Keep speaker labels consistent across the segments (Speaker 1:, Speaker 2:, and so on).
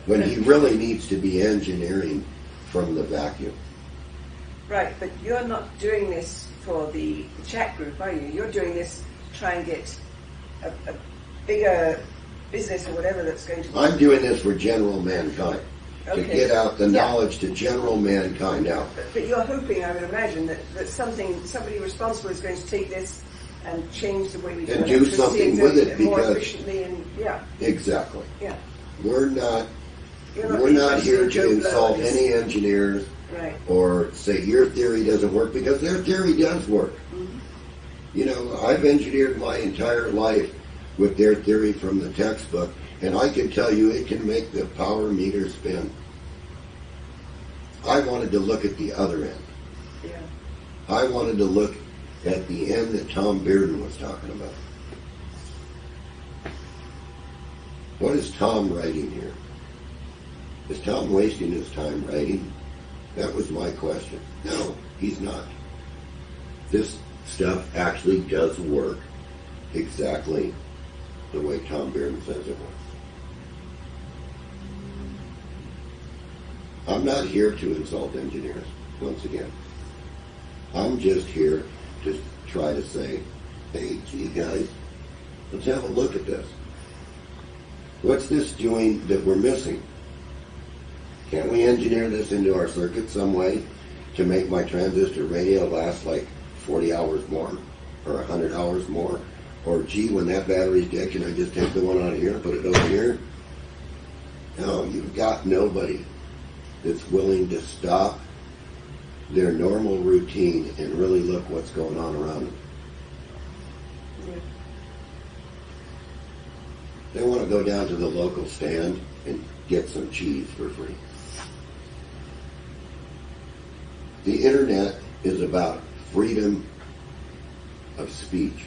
Speaker 1: when he really needs to be engineering from the vacuum.
Speaker 2: Right, but you're not doing this for the chat group, are you? You're doing this to try and get a bigger business or whatever that's going to be...
Speaker 1: I'm doing this for general mankind.
Speaker 2: Okay.
Speaker 1: To get out the knowledge to general mankind out.
Speaker 2: But you're hoping, I would imagine, that somebody responsible is going to take this and change the way we
Speaker 1: and do something with it
Speaker 2: more
Speaker 1: because
Speaker 2: efficiently and
Speaker 1: exactly.
Speaker 2: Yeah.
Speaker 1: We're not here to insult any engineers or say your theory doesn't work, because their theory does work. Mm-hmm. You know, I've engineered my entire life with their theory from the textbook, and I can tell you it can make the power meter spin. I wanted to look at the other end.
Speaker 2: Yeah.
Speaker 1: I wanted to look at the end that Tom Bearden was talking about. What is Tom writing here? Is Tom wasting his time writing? That was my question. No, he's not. This stuff actually does work exactly the way Tom Bearden says it works. I'm not here to insult engineers, once again. I'm just here to try to say, hey, gee guys, let's have a look at this. What's this doing that we're missing? Can't we engineer this into our circuit some way to make my transistor radio last like 40 hours more or 100 hours more? Or gee, when that battery's dead, can I just take the one out of here and put it over here? No, you've got nobody that's willing to stop their normal routine and really look what's going on around them.
Speaker 2: Yeah.
Speaker 1: They want to go down to the local stand and get some cheese for free. The internet is about freedom of speech.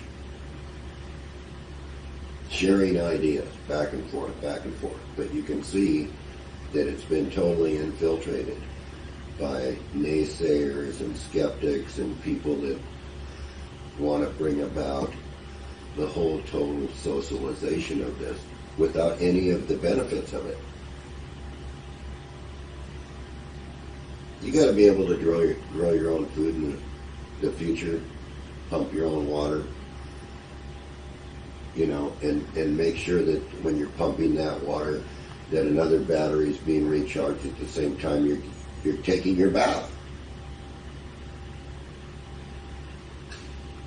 Speaker 1: Sharing ideas back and forth. But you can see that it's been totally infiltrated by naysayers and skeptics and people that want to bring about the whole total socialization of this without any of the benefits of it. You got to be able to grow your own food in the future, pump your own water, you know, and make sure that when you're pumping that water, that another battery is being recharged at the same time you're taking your bath.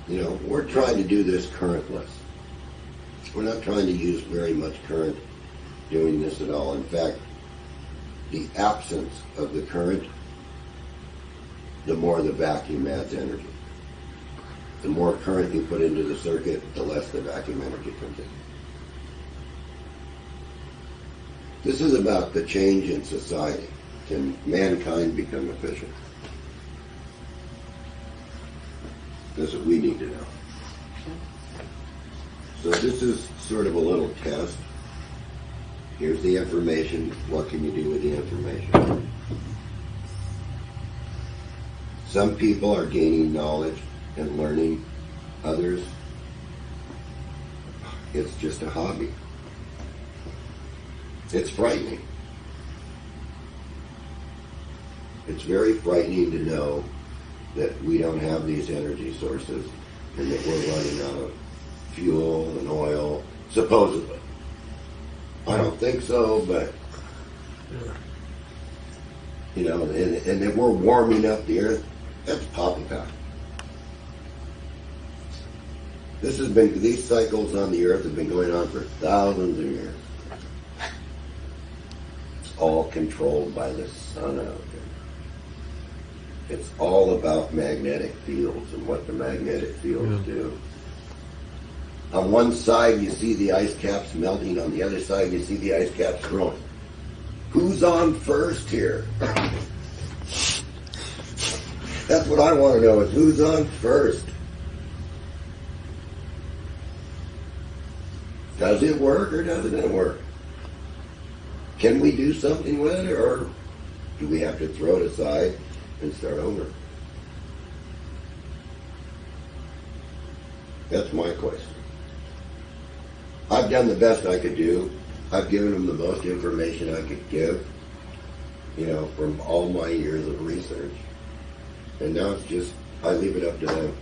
Speaker 1: You know, we're trying to do this currentless. We're not trying to use very much current doing this at all. In fact, the absence of the current, the more the vacuum adds energy. The more current you put into the circuit, the less the vacuum energy comes in. This is about the change in society. Can mankind become efficient? That's what we need to know. So this is sort of a little test. Here's the information. What can you do with the information? Some people are gaining knowledge and learning. Others, it's just a hobby. It's frightening. It's very frightening to know that we don't have these energy sources and that we're running out of fuel and oil, supposedly. I don't think so, but you know, and that we're warming up the earth, that's poppycock. These cycles on the earth have been going on for thousands of years. It's all controlled by the sun out there. It's all about magnetic fields and what the magnetic fields do. On one side you see the ice caps melting, on the other side you see the ice caps growing. Who's on first here? That's what I want to know, is who's on first? Does it work or doesn't it work? Can we do something with it, or do we have to throw it aside and start over? That's my question. I've done the best I could do. I've given them the most information I could give, from all my years of research. And now it's just, I leave it up to them.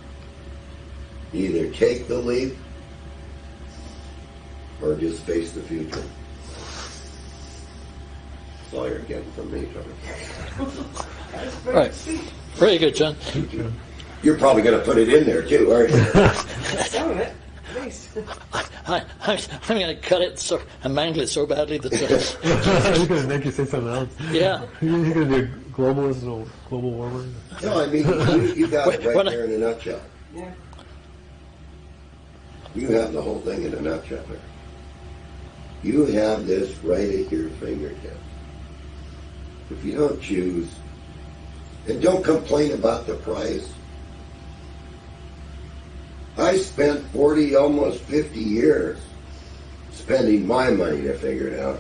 Speaker 1: Either take the leap or just face the future. That's all you're getting from me, Tony.
Speaker 2: That's
Speaker 3: All right. Very good, John.
Speaker 1: You're probably going to put it in there too, aren't you?
Speaker 2: Some of it, at least.
Speaker 3: I'm going to cut it and mangle it so badly that.
Speaker 4: He's going to make you say something else.
Speaker 3: Yeah.
Speaker 4: He's going to be a globalist or global warmer.
Speaker 1: No, I mean, you got it right there in a nutshell.
Speaker 2: Yeah.
Speaker 1: You have the whole thing in a nutshell there. You have this right at your fingertips. If you don't choose, and don't complain about the price. I spent 40, almost 50 years spending my money to figure it out.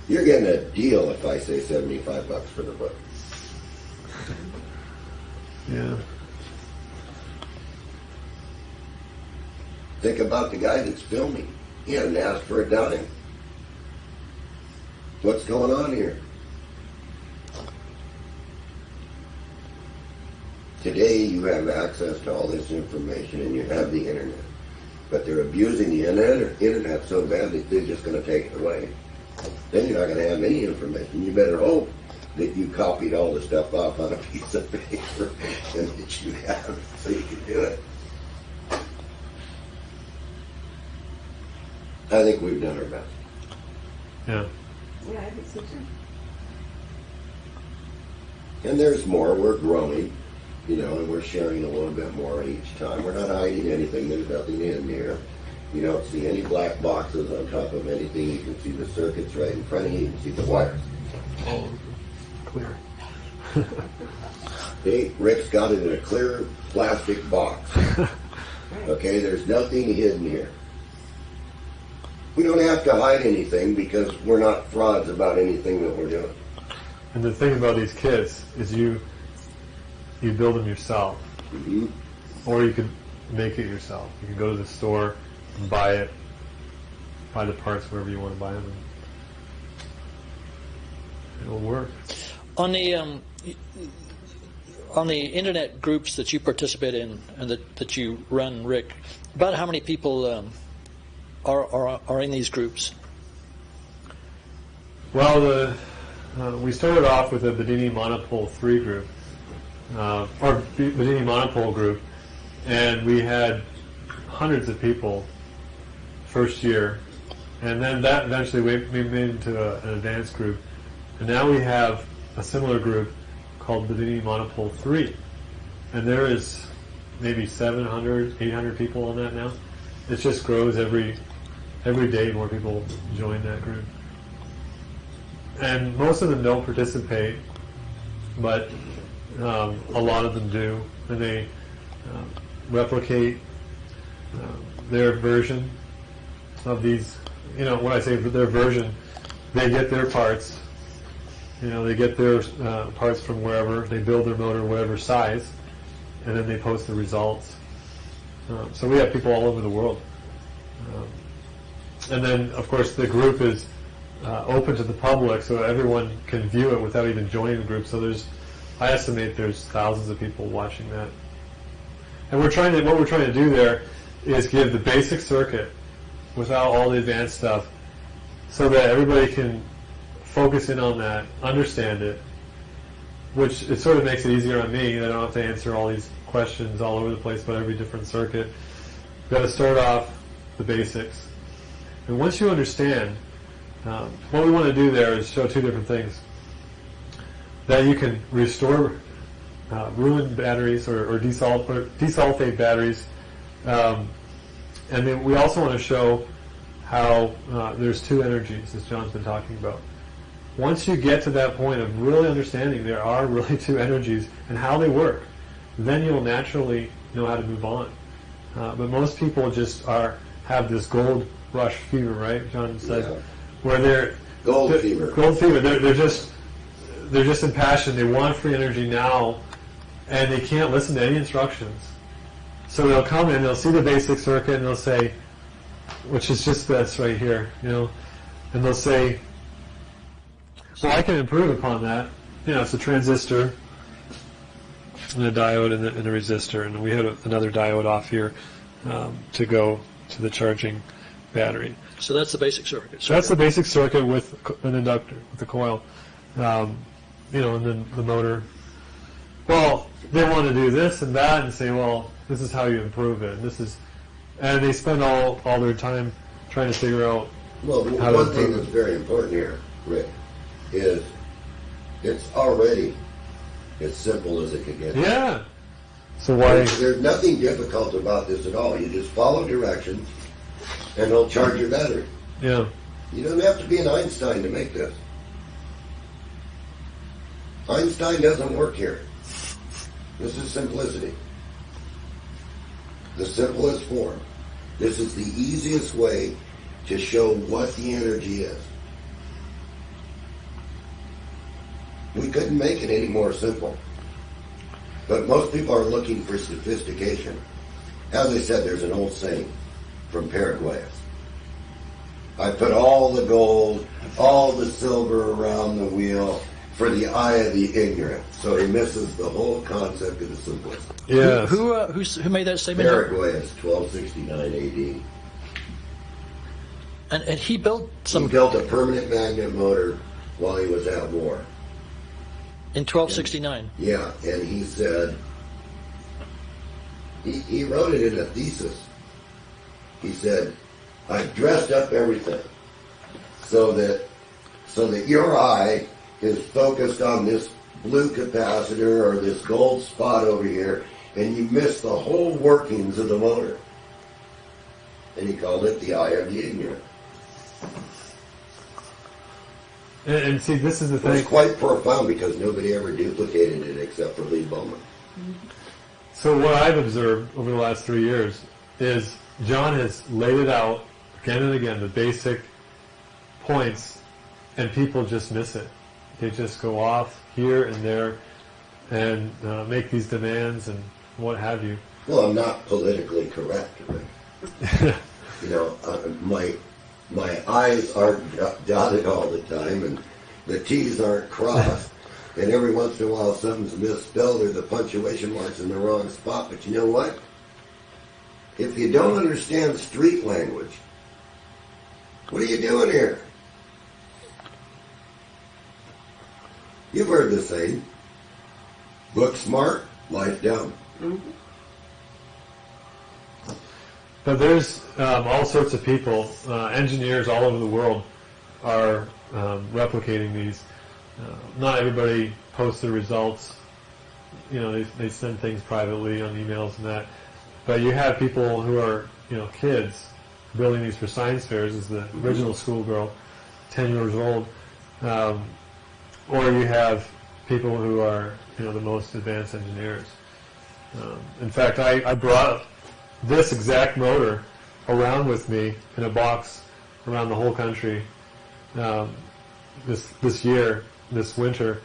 Speaker 1: You're getting a deal if I say $75 for the book.
Speaker 4: Yeah.
Speaker 1: Think about the guy that's filming. He hadn't asked for a dime. What's going on here? Today you have access to all this information and you have the internet. But they're abusing the internet so bad that they're just going to take it away. Then you're not going to have any information. You better hope that you copied all the stuff off on a piece of paper and that you have so you can do it. I think we've done our best.
Speaker 4: Yeah.
Speaker 2: Yeah, I think so too.
Speaker 1: And there's more. We're growing, and we're sharing a little bit more each time. We're not hiding anything. There's nothing in here. You don't see any black boxes on top of anything. You can see the circuits right in front of you. You can see the wires.
Speaker 4: Oh, clear.
Speaker 1: See, Rick's got it in a clear plastic box. Okay, there's nothing hidden here. We don't have to hide anything because we're not frauds about anything that we're doing.
Speaker 4: And the thing about these kits is you build them yourself.
Speaker 1: Mm-hmm.
Speaker 4: Or you could make it yourself. You can go to the store and buy it, buy the parts wherever you want to buy them. And it'll work.
Speaker 3: On the internet groups that you participate in and that you run, Rick, about how many people are in these groups?
Speaker 4: Well, we started off with a Bedini Monopole 3 group, or Bedini Monopole group, and we had hundreds of people first year, and then that eventually we made into an advanced group, and now we have a similar group called Bedini Monopole 3, and there is maybe 700, 800 people on that now. It just grows every day. More people join that group, and most of them don't participate, but a lot of them do, and they replicate their version of these. When I say their version, they get their parts. They get their parts from wherever. They build their motor whatever size, and then they post the results. So we have people all over the world. And then, of course, the group is open to the public, so everyone can view it without even joining the group. So I estimate there's thousands of people watching that. And what we're trying to do there is give the basic circuit without all the advanced stuff, so that everybody can focus in on that, understand it, which it sort of makes it easier on me. I don't have to answer all these questions all over the place about every different circuit. You've got to start off the basics. And once you understand, what we want to do there is show two different things. That you can restore ruined batteries or desulfate batteries. And then we also want to show how there's two energies, as John's been talking about. Once you get to that point of really understanding there are really two energies and how they work, then you'll naturally know how to move on. But most people just have this gold rush fever, right? John said,
Speaker 1: Yeah.
Speaker 4: where they're
Speaker 1: Gold fever.
Speaker 4: Gold fever. They're just impassioned. They want free energy now, and they can't listen to any instructions. So they'll come in, they'll see the basic circuit, and they'll say, which is just this right here, and they'll say, well, I can improve upon that. It's a transistor and a diode and a resistor, and we had another diode off here to go to the charging battery.
Speaker 3: So that's the basic circuit.
Speaker 4: So that's the basic circuit with an inductor, with the coil, and then the motor. Well, they want to do this and that and say, well, this is how you improve it. And they spend all their time trying to figure out
Speaker 1: Well, the
Speaker 4: how to
Speaker 1: one
Speaker 4: improve
Speaker 1: thing
Speaker 4: it.
Speaker 1: that's very important here, Rick, is it's already as simple as it can get.
Speaker 4: Yeah. So why?
Speaker 1: There's nothing difficult about this at all. You just follow directions, and it'll charge your battery.
Speaker 4: Yeah.
Speaker 1: You don't have to be an Einstein to make this. Einstein doesn't work here. This is simplicity. The simplest form. This is the easiest way to show what the energy is. We couldn't make it any more simple. But most people are looking for sophistication. As I said, there's an old saying from Paraguay. I put all the gold, all the silver around the wheel for the eye of the ignorant. So he misses the whole concept of the simplicity.
Speaker 4: Yeah.
Speaker 3: Who made that statement?
Speaker 1: Paraguay is 1269 AD.
Speaker 3: And he built some
Speaker 1: He built a permanent magnet motor while he was at war.
Speaker 3: in 1269.
Speaker 1: Yeah, and he said, he wrote it in a thesis. He said, I've dressed up everything so that your eye is focused on this blue capacitor or this gold spot over here, and you miss the whole workings of the motor. And he called it the eye of the ignorant.
Speaker 4: And see, this is the
Speaker 1: It was
Speaker 4: thing.
Speaker 1: quite profound because nobody ever duplicated it except for Lee Bowman.
Speaker 4: So what I've observed over the last 3 years is John has laid it out again and again, the basic points, and people just miss it. They just go off here and there and make these demands and what have you.
Speaker 1: Well, I'm not politically correct, Rick. My I's aren't dotted all the time, and the T's aren't crossed, and every once in a while something's misspelled or the punctuation mark's in the wrong spot. But you know what? If you don't understand street language, what are you doing here? You've heard the saying, book smart, life dumb.
Speaker 2: Mm-hmm.
Speaker 4: But there's all sorts of people, engineers all over the world are replicating these. Not everybody posts their results. They send things privately on emails and that. But you have people who are, kids building these for science fairs. This is the original schoolgirl, 10 years old. Or you have people who are, the most advanced engineers. In fact, I brought this exact motor around with me in a box around the whole country this year, this winter,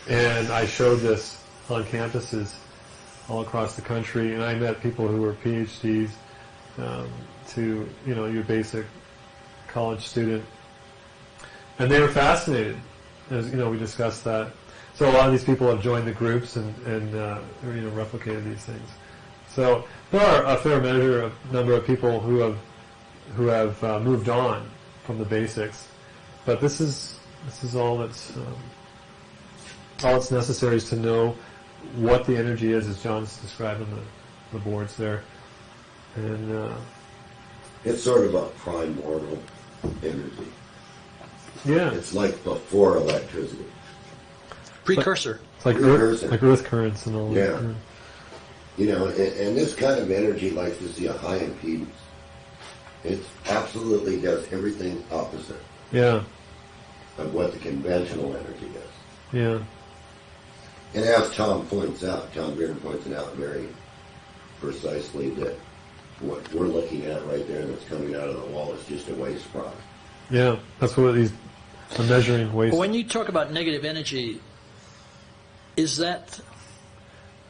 Speaker 4: and I showed this on campuses all across the country, and I met people who were PhDs to your basic college student, and they were fascinated. As we discussed that. So a lot of these people have joined the groups and replicated these things. So there are a fair number of people who have moved on from the basics, but this is all that's necessary is to know what the energy is, as John's describing the boards there, and
Speaker 1: It's sort of a primordial energy.
Speaker 4: yeah,
Speaker 1: It's like before electricity.
Speaker 3: Precursor.
Speaker 4: it's like
Speaker 1: Precursor.
Speaker 4: earth currents and all
Speaker 1: Yeah.
Speaker 4: that.
Speaker 1: And this kind of energy likes to see a high impedance. It absolutely does everything opposite
Speaker 4: Yeah,
Speaker 1: of what the conventional energy does.
Speaker 4: yeah.
Speaker 1: And as Tom Beard points it out very precisely, that what we're looking at right there that's coming out of the wall is just a waste product.
Speaker 4: Yeah, that's what these are measuring waste.
Speaker 3: But when you talk about negative energy, is that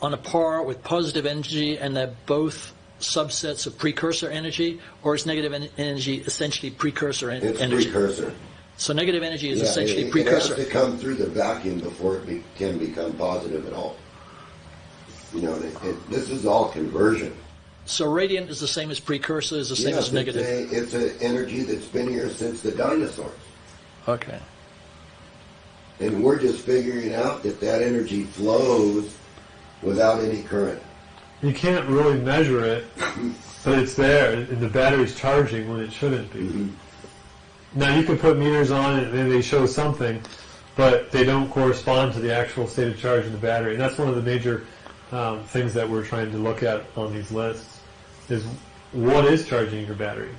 Speaker 3: on a par with positive energy, and they're both subsets of precursor energy, or is negative energy essentially precursor
Speaker 1: It's
Speaker 3: energy?
Speaker 1: precursor.
Speaker 3: So negative energy is
Speaker 1: Yeah,
Speaker 3: essentially
Speaker 1: it
Speaker 3: precursor.
Speaker 1: has to come through the vacuum before it can become positive at all. You know, this is all conversion.
Speaker 3: So radiant is the same as precursor, is the same as negative.
Speaker 1: It's an energy that's been here since the dinosaurs.
Speaker 3: Okay.
Speaker 1: And we're just figuring out that energy flows without any current.
Speaker 4: You can't really measure it, but it's there, and the battery's charging when it shouldn't be.
Speaker 1: Mm-hmm.
Speaker 4: Now, you can put meters on it, and they show something, but they don't correspond to the actual state of charge in the battery. And that's one of the major things that we're trying to look at on these lists, is what is charging your battery?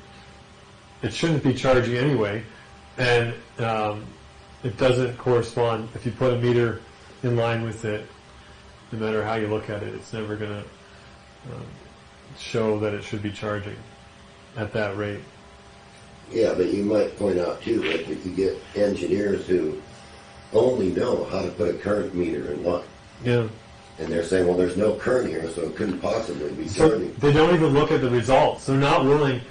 Speaker 4: It shouldn't be charging anyway, and it doesn't correspond. If you put a meter in line with it, no matter how you look at it, it's never going to show that it should be charging at that rate.
Speaker 1: Yeah, but you might point out too that if you get engineers who only know how to put a current meter in line,
Speaker 4: Yeah.
Speaker 1: and they're saying, well, there's no current here, so it couldn't possibly be
Speaker 4: So
Speaker 1: charging.
Speaker 4: they don't even look at the results. They're not willing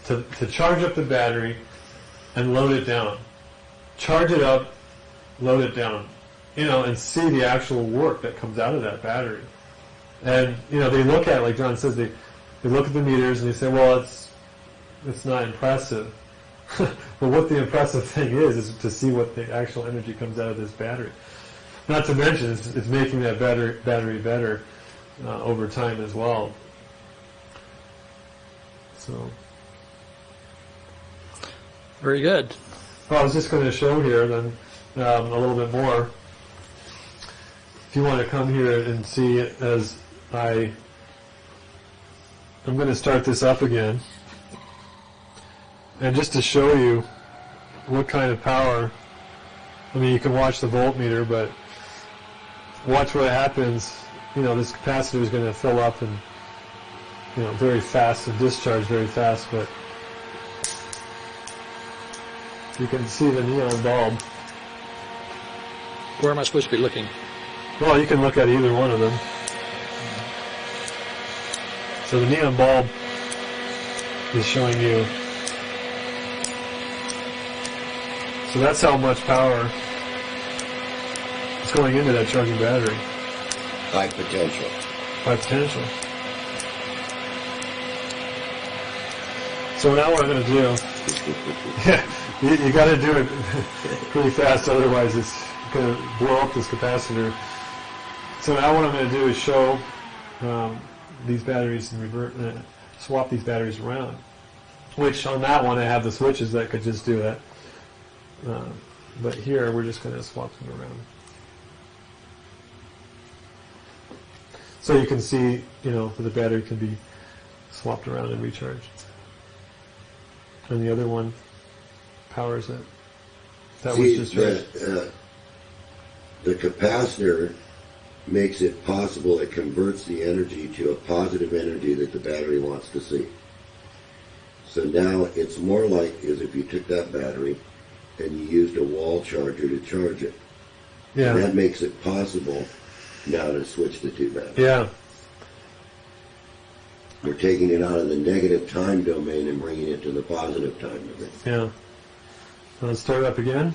Speaker 4: to charge up the battery and load it down. Charge it up, load it down, and see the actual work that comes out of that battery. And, they look at it, like John says, they look at the meters and they say, well, it's not impressive. But what the impressive thing is to see what the actual energy comes out of this battery. Not to mention, it's making that battery better over time as well. So,
Speaker 3: Very good.
Speaker 4: well, I was just going to show here then a little bit more. If you want to come here and see it, as I'm going to start this up again, and just to show you what kind of power. I mean, you can watch the voltmeter, but watch what happens. This capacitor is going to fill up and very fast and discharge very fast, but you can see the neon bulb.
Speaker 3: Where am I supposed to be looking?
Speaker 4: Well, you can look at either one of them. So the neon bulb is showing you. So that's how much power is going into that charging battery.
Speaker 1: High potential.
Speaker 4: High potential. So now what I'm going to do, you got to do it pretty fast, otherwise it's going to blow up this capacitor. So now what I'm going to do is show these batteries and swap these batteries around. Which on that one I have the switches that could just do that. But here we're just going to swap them around. So you can see, that the battery can be swapped around and recharged. And the other one powers it. That was discharged.
Speaker 1: The capacitor makes it possible, it converts the energy to a positive energy that the battery wants to see. So now it's more like as if you took that battery and you used a wall charger to charge it.
Speaker 4: Yeah.
Speaker 1: And that makes it possible now to switch the two batteries.
Speaker 4: Yeah.
Speaker 1: We're taking it out of the negative time domain and bringing it to the positive time domain.
Speaker 4: Yeah. Let's start it up again.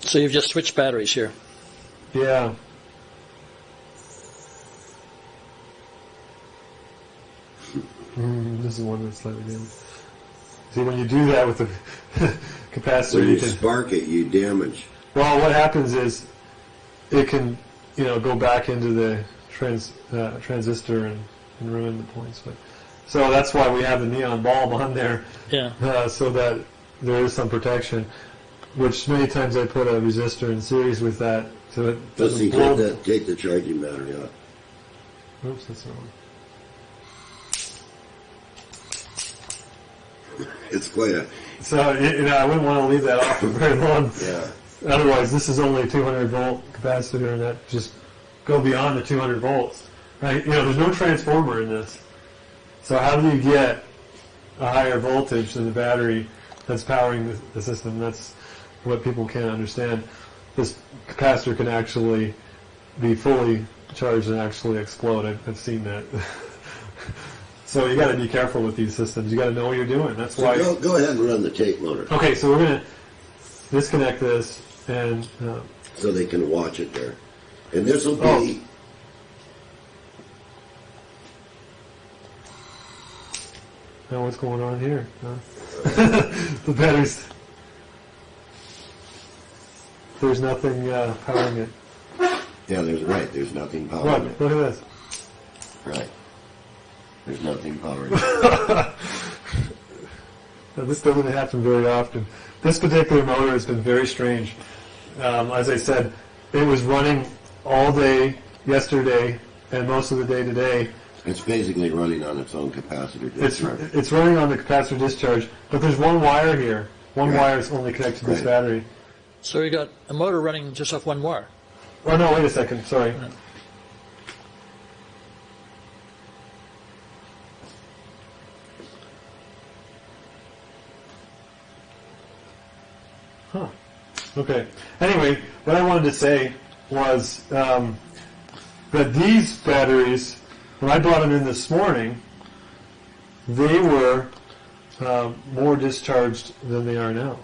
Speaker 3: So you've just switched batteries here.
Speaker 4: Yeah. This is one that's slightly down. See, when you do that with the capacitor,
Speaker 1: When you
Speaker 4: can
Speaker 1: spark it, you damage.
Speaker 4: Well, what happens is it can, go back into the transistor and ruin the points. But so that's why we have the neon bulb on there, so that there is some protection. Which many times I put a resistor in series with that, so it
Speaker 1: Let's
Speaker 4: doesn't
Speaker 1: see,
Speaker 4: blow.
Speaker 1: take the charging battery out.
Speaker 4: Oops, that's not one.
Speaker 1: It's quite a...
Speaker 4: So I wouldn't want to leave that off for very long.
Speaker 1: Yeah.
Speaker 4: Otherwise, this is only a 200 volt capacitor, and that just go beyond the 200 volts. right? There's no transformer in this. So how do you get a higher voltage than the battery that's powering the system? That's what people can't understand. This capacitor can actually be fully charged and actually explode. I've seen that. So you got to be careful with these systems. You got to know what you're doing. That's why.
Speaker 1: Go ahead and run the tape motor.
Speaker 4: Okay, so we're going to disconnect this and.
Speaker 1: So they can watch it there, and this will be.
Speaker 4: Oh. Now what's going on here? The batteries. There's nothing powering it.
Speaker 1: Yeah, there's nothing powering
Speaker 4: Look,
Speaker 1: it.
Speaker 4: look at this.
Speaker 1: Right. There's nothing powering it.
Speaker 4: Now, this doesn't happen very often. This particular motor has been very strange. As I said, it was running all day yesterday and most of the day today.
Speaker 1: It's basically running on its own capacitor discharge.
Speaker 4: It's running on the capacitor discharge, but there's one wire here. One
Speaker 1: Right.
Speaker 4: wire is only connected to this
Speaker 1: Right.
Speaker 4: battery.
Speaker 3: So you got a motor running just off one wire.
Speaker 4: Oh no, wait a second, sorry. Huh. Okay. Anyway, what I wanted to say was that these batteries, when I brought them in this morning, they were more discharged than they are now.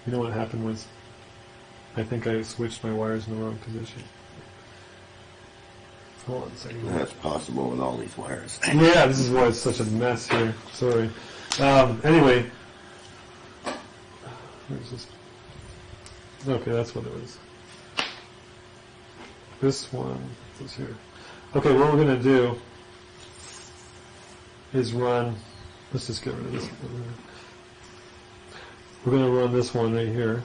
Speaker 4: You know what happened was, I think I switched my wires in the wrong position. Hold on a second.
Speaker 1: That's possible with all these wires.
Speaker 4: Yeah, this is why it's such a mess here. Sorry. Anyway. Where's this? Okay, that's what it was. This one is here. Okay, what we're going to do is run, let's just get rid of this one. We're going to run this one right here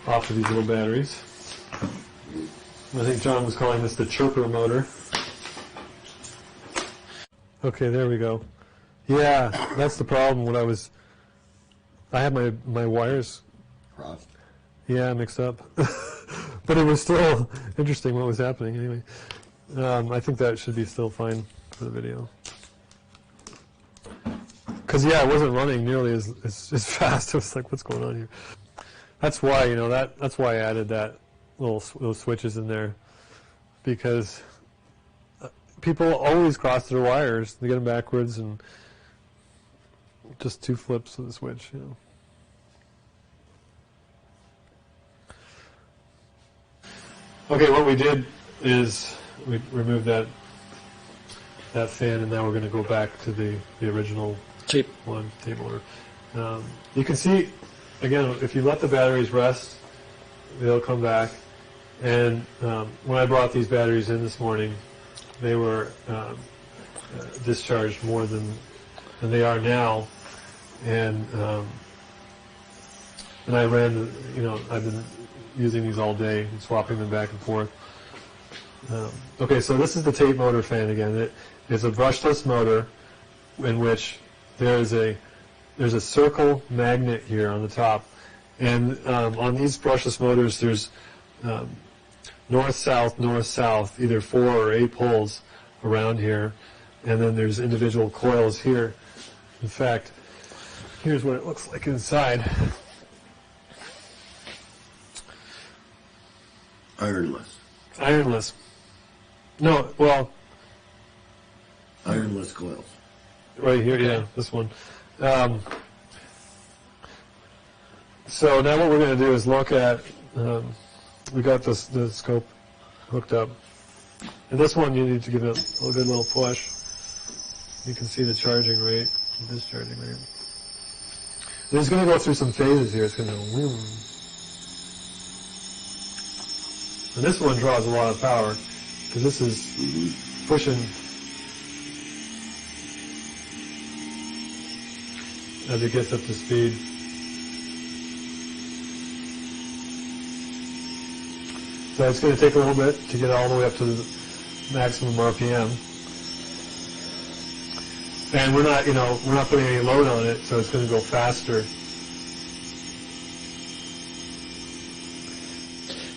Speaker 4: off of these little batteries. I think John was calling this the chirper motor. Okay, there we go. Yeah, that's the problem. I had my wires,
Speaker 1: Crossed.
Speaker 4: yeah, mixed up. But it was still interesting what was happening anyway. I think that should be still fine for the video. Because, yeah, it wasn't running nearly as fast. I was like, what's going on here? That's why, that's why I added those switches in there. Because people always cross their wires. They get them backwards and just two flips of the switch, Okay, what we did is we removed that fan, and now we're going to go back to the original
Speaker 3: Tape
Speaker 4: motor. You can see, again, if you let the batteries rest, they'll come back. And when I brought these batteries in this morning, they were discharged more than they are now. And I ran, I've been using these all day and swapping them back and forth. Okay, so this is the tape motor fan again. It is a brushless motor in which there's a circle magnet here on the top, and on these brushless motors there's north-south, either 4 or 8 poles around here, and then there's individual coils here. In fact, here's what it looks like inside. Ironless. No, well,
Speaker 1: Ironless coils.
Speaker 4: right here, yeah, this one. So now what we're going to do is look at, we got the scope hooked up. And this one you need to give it a good little push. You can see the charging rate, the discharging rate. And it's going to go through some phases here. It's going to go whoom. And this one draws a lot of power because this is pushing as it gets up to speed. So it's going to take a little bit to get all the way up to the maximum RPM. And we're not putting any load on it, so it's going to go faster.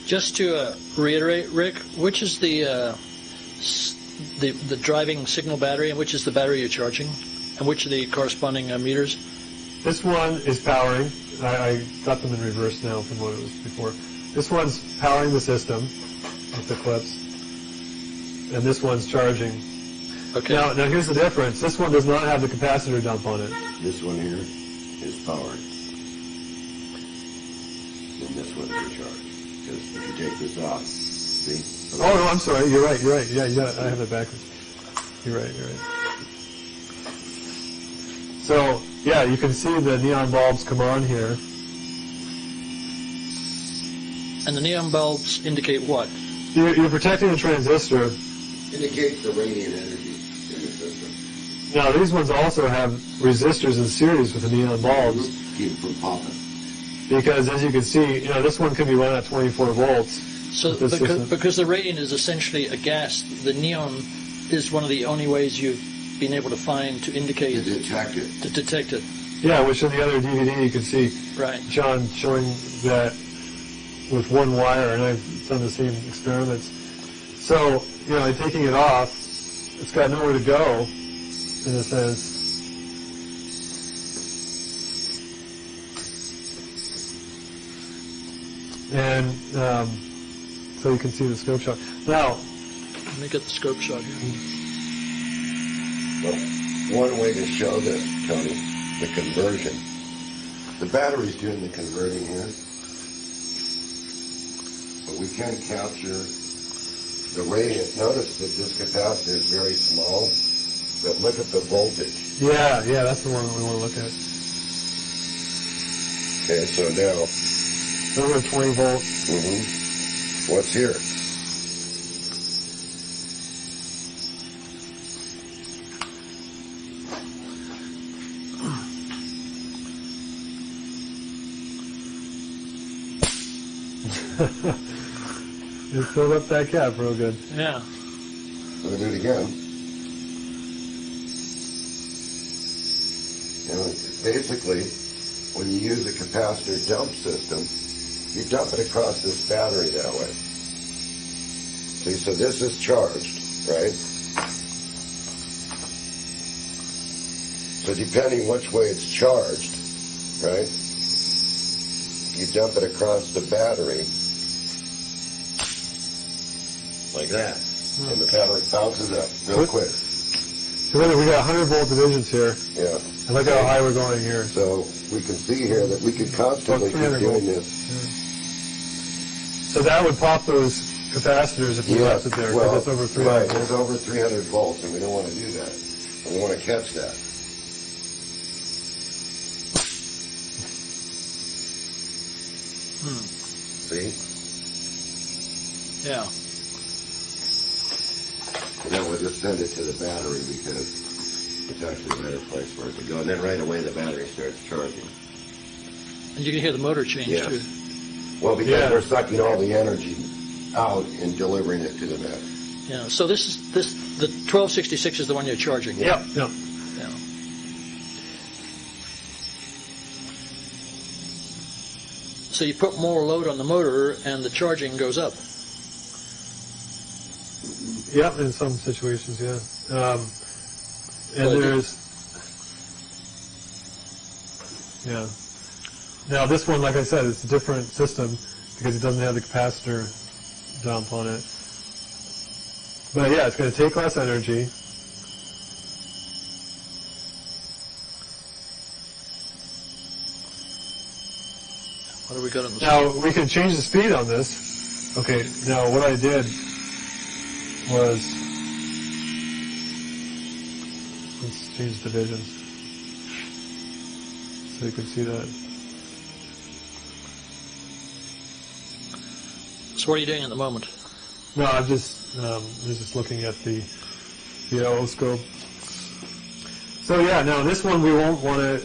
Speaker 3: Just to reiterate, Rick, which is the driving signal battery, and which is the battery you're charging, and which are the corresponding meters?
Speaker 4: This one is powering. I got them in reverse now from what it was before. This one's powering the system with the clips, and this one's charging.
Speaker 3: Okay.
Speaker 4: Now here's the difference. This one does not have the capacitor dump on it.
Speaker 1: This one here is powered. And this one's recharged. Because if you take this off, see?
Speaker 4: Oh, no, I'm sorry. You're right. Yeah, I have it backwards. You're right. So, yeah, you can see the neon bulbs come on here.
Speaker 3: And the neon bulbs indicate what?
Speaker 4: You're protecting the transistor.
Speaker 1: Indicates the radiant energy in the system.
Speaker 4: Now, these ones also have resistors in series with the neon bulbs.
Speaker 1: Keep it from popping.
Speaker 4: Because, as you can see, this one can be run at 24 volts.
Speaker 3: So, because the radiant is essentially a gas, the neon is one of the only ways you've been able to find to indicate...
Speaker 1: To detect it.
Speaker 3: To detect it.
Speaker 4: Yeah, which in the other DVD you can see John showing that with one wire, and I've done the same experiments. So, taking it off, it's got nowhere to go, in a sense. And so you can see the scope shot. Now,
Speaker 3: let me get the scope shot here.
Speaker 1: Well, one way to show this, Tony, the conversion. The battery's doing the converting here. But we can capture the radiant. Notice that this capacitor is very small, but look at the voltage.
Speaker 4: Yeah, that's the one we want to look at.
Speaker 1: Okay, so now...
Speaker 4: Over 20 volts.
Speaker 1: What's here?
Speaker 4: You filled up that cap real good.
Speaker 3: Yeah.
Speaker 1: We'll do it again. Basically, when you use a capacitor dump system, you dump it across this battery that way. See, so this is charged, right? So depending which way it's charged, right, you dump it across the battery like that. And the battery bounces up real quick.
Speaker 4: So we got 100 volt divisions here.
Speaker 1: Yeah.
Speaker 4: And look how high we're going here.
Speaker 1: So we can see here that we can constantly keep doing this.
Speaker 4: So that would pop those capacitors if you left it there, because it's over 300 volts.
Speaker 1: It's over 300 volts, and we don't want to do that. We want to catch that. See?
Speaker 3: Yeah.
Speaker 1: And then we'll just send it to the battery because it's actually a better place for it to go. And then right away the battery starts charging.
Speaker 3: And you can hear the motor change too.
Speaker 1: Well, because we're sucking all the energy out and delivering it to the battery.
Speaker 3: Yeah. So the 1266 is the one you're charging.
Speaker 4: Yeah.
Speaker 3: So you put more load on the motor, and the charging goes up.
Speaker 4: Yeah, in some situations, yeah. Now this one, like I said, it's a different system because it doesn't have the capacitor dump on it. But yeah, it's going to take less energy.
Speaker 3: What do we got on the
Speaker 4: Now we can change the speed on this. Okay, now what I did was, let's change divisions so you can see that.
Speaker 3: So what are you doing at the moment?
Speaker 4: No, I'm just looking at the oscilloscope. So yeah, now this one we won't want to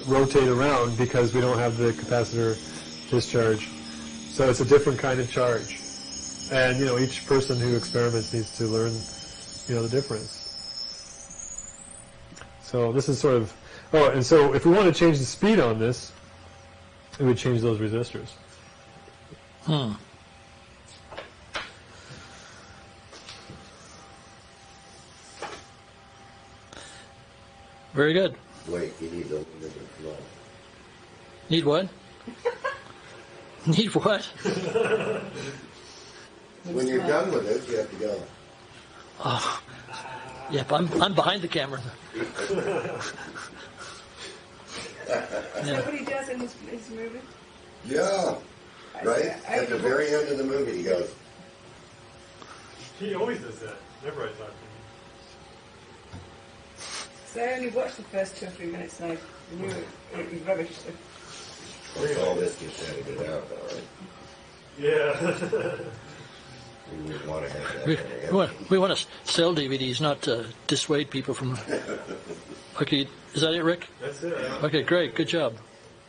Speaker 4: rotate around because we don't have the capacitor discharge. So it's a different kind of charge. And, each person who experiments needs to learn, the difference. So this is sort of, and so if we want to change the speed on this, we would change those resistors.
Speaker 3: Very good.
Speaker 1: Wait, you need the flow.
Speaker 3: Need what? Need what?
Speaker 1: When you're done with this, you have to go.
Speaker 3: Oh, yeah, but I'm behind the camera.
Speaker 2: Is that what he does in his movie?
Speaker 1: Yeah. Right? At the very end of the movie, he goes.
Speaker 4: He always does that. Whenever I talk to him.
Speaker 2: So I only watched the first 2 or 3 minutes and I knew it was rubbish. So.
Speaker 1: All this just edited out, though, right?
Speaker 4: Yeah.
Speaker 1: We would want to have that.
Speaker 3: We want to sell DVDs, not dissuade people from. Okay, is that it, Rick?
Speaker 4: That's it.
Speaker 3: Okay, great, good job.